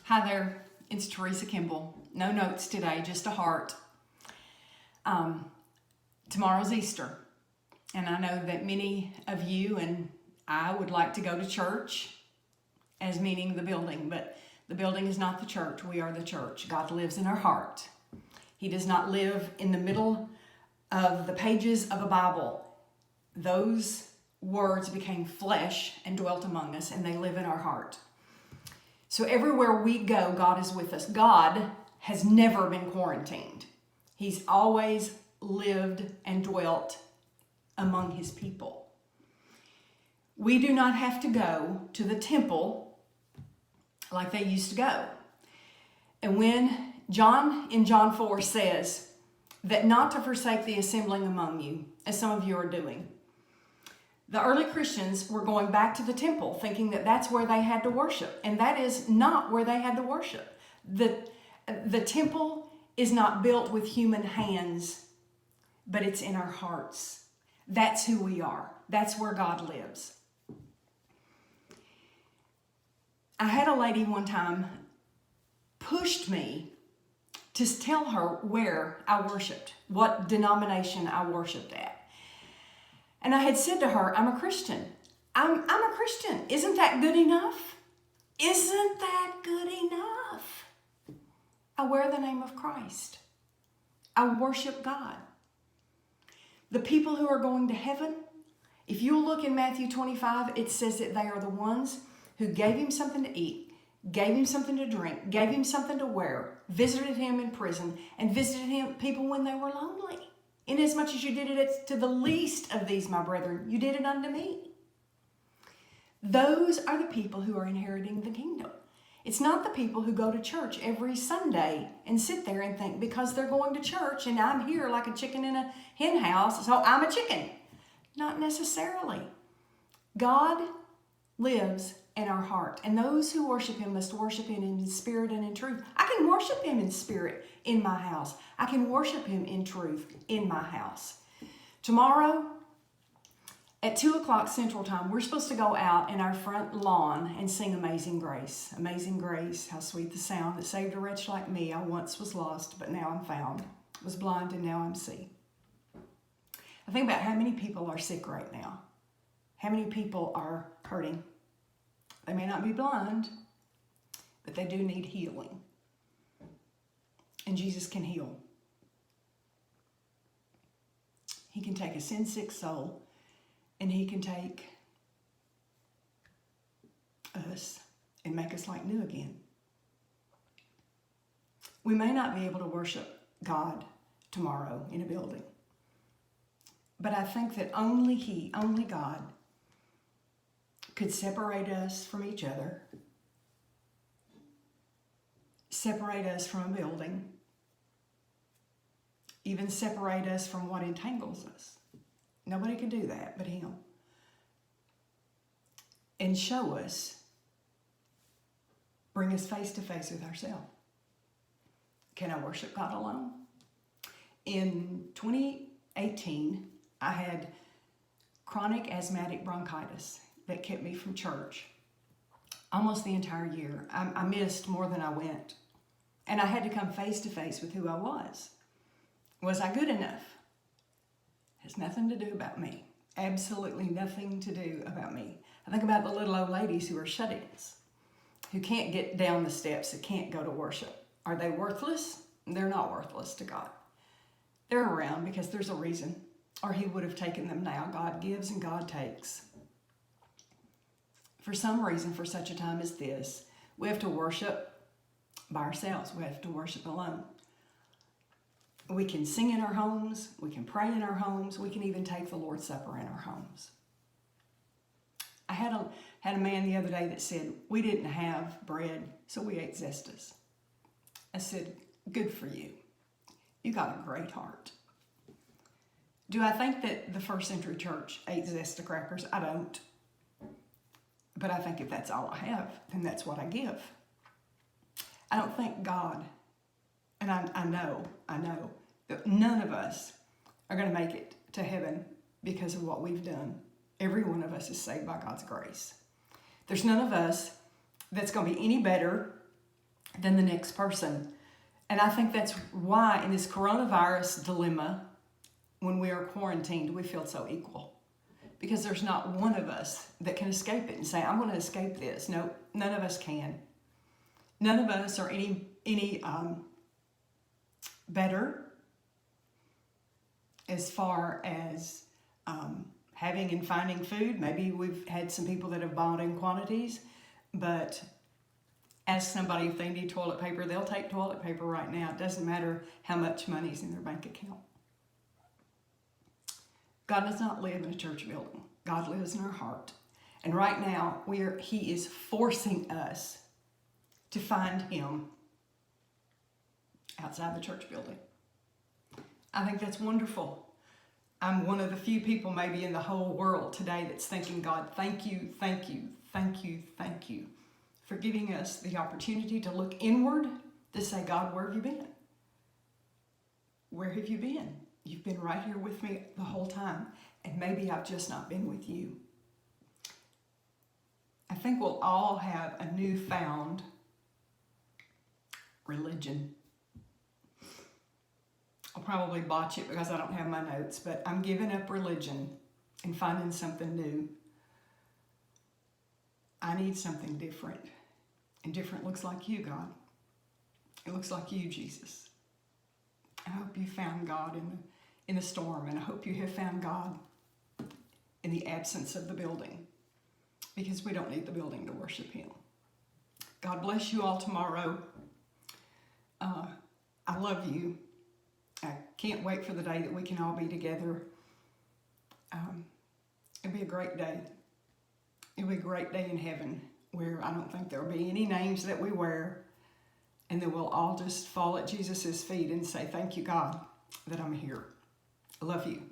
Hi there, it's Teresa Kimball. No notes today, just a heart. Tomorrow's Easter, and I know that many of you and I would like to go to church, as meaning the building, but the building is not the church. We are the church. God lives in our heart. He does not live in the middle of the pages of a Bible. Those words became flesh and dwelt among us, and they live in our heart. So everywhere we go, God is with us. God has never been quarantined. He's always lived and dwelt among his people. We do not have to go to the temple like they used to go. And when John in John 4 says that not to forsake the assembling among you, as some of you are doing, the early Christians were going back to the temple thinking that that's where they had to worship. And that is not where they had to worship. The temple is not built with human hands, but it's in our hearts. That's who we are. That's where God lives. I had a lady one time pushed me to tell her where I worshiped, what denomination I worshiped at. And I had said to her, I'm a Christian. I'm a Christian. Isn't that good enough? Isn't that good enough? I wear the name of Christ. I worship God. The people who are going to heaven, if you look in Matthew 25, it says that they are the ones who gave him something to eat, gave him something to drink, gave him something to wear, visited him in prison, and visited him people when they were lonely. Inasmuch as you did it to the least of these, my brethren, you did it unto me. Those are the people who are inheriting the kingdom. It's not the people who go to church every Sunday and sit there and think because they're going to church and I'm here like a chicken in a hen house, so I'm a chicken. Not necessarily. God lives in our heart, and those who worship him must worship him in spirit and in truth. I can worship him in spirit in my house. I can worship him in truth in my house. Tomorrow at 2 o'clock Central Time, we're supposed to go out in our front lawn and sing Amazing Grace. Amazing Grace, how sweet the sound that saved a wretch like me. I once was lost, but now I'm found. Was blind, and now I'm see. I think about how many people are sick right now. How many people are hurting. They may not be blind, but they do need healing. And Jesus can heal. He can take a sin-sick soul, and he can take us and make us like new again. We may not be able to worship God tomorrow in a building, but I think that only God, could separate us from each other, separate us from a building, even separate us from what entangles us. Nobody can do that but him. And show us, bring us face to face with ourselves. Can I worship God alone? In 2018, I had chronic asthmatic bronchitis that kept me from church almost the entire year. I missed more than I went. And I had to come face to face with who I was. Was I good enough? Has nothing to do about me. Absolutely nothing to do about me. I think about the little old ladies who are shut-ins, who can't get down the steps, that can't go to worship. Are they worthless? They're not worthless to God. They're around because there's a reason, or he would have taken them now. God gives and God takes. For some reason, for such a time as this, we have to worship by ourselves. We have to worship alone. We can sing in our homes. We can pray in our homes. We can even take the Lord's Supper in our homes. I had a man the other day that said, we didn't have bread, so we ate Zestas. I said, good for you. You got a great heart. Do I think that the first century church ate Zesta crackers? I don't. But I think if that's all I have, then that's what I give. I don't think God, and I know that none of us are going to make it to heaven because of what we've done. Every one of us is saved by God's grace. There's none of us that's going to be any better than the next person. And I think that's why in this coronavirus dilemma, when we are quarantined, we feel so equal. Because there's not one of us that can escape it and say, I'm going to escape this. No, none of us can. None of us are any better as far as having and finding food. Maybe we've had some people that have bought in quantities, but ask somebody if they need toilet paper, they'll take toilet paper right now. It doesn't matter how much money's in their bank account. God does not live in a church building. God lives in our heart. And right now, He is forcing us to find Him outside the church building. I think that's wonderful. I'm one of the few people maybe in the whole world today that's thinking, God, thank you, thank you, thank you, thank you for giving us the opportunity to look inward, to say, God, where have you been? Where have you been? You've been right here with me the whole time, and maybe I've just not been with you. I think we'll all have a newfound religion. I'll probably botch it because I don't have my notes, but I'm giving up religion and finding something new. I need something different. And different looks like you, God. It looks like you, Jesus. I hope you found God in the storm, and I hope you have found God in the absence of the building, because we don't need the building to worship Him. God bless you all tomorrow. I love you. I can't wait for the day that we can all be together. It'll be a great day. It'll be a great day in heaven where I don't think there'll be any names that we wear, and then we'll all just fall at Jesus' feet and say, thank you, God, that I'm here. I love you.